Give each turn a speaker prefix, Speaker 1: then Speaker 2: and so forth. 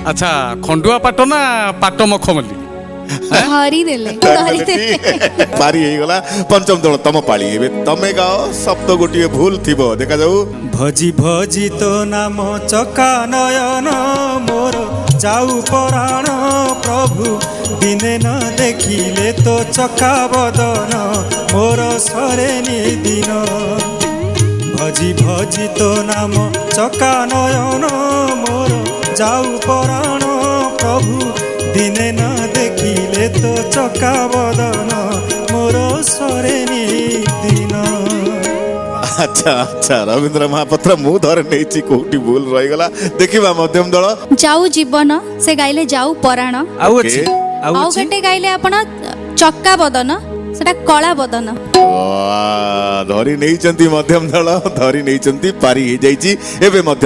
Speaker 1: अच्छा खंडुआ पाट ना पाट मखमली
Speaker 2: धरी देले
Speaker 3: पारी गला पंचम दल तम पाली एबे तमे गाओ शब्द गोटिए भूल थिबो देखा जाऊ।
Speaker 4: भजी भजी तो नाम चका नयन मोर जाऊ पराण प्रभु दिने न देखिले तो चका बदन मोर सरे निदिन। भजी भजी तो नाम चका नयन मोर जाऊ पराण प्रभु दिने न देखिले तो चका बदन मोर सरे निदिन।
Speaker 3: अच्छा अच्छा रवींद्र महापात्र मु धर नेची कोठी भूल रही गला देखिबा मध्यम दल
Speaker 2: जाऊ जीवन से गाइले जाऊ पराण
Speaker 1: आउ अछि
Speaker 2: आउ गटे गाइले आपण चक्का बदन सेटा कला बदन
Speaker 3: धरी नहीं मध्यम दल धरी नहीं पारी हो जाइए एवं मध्यम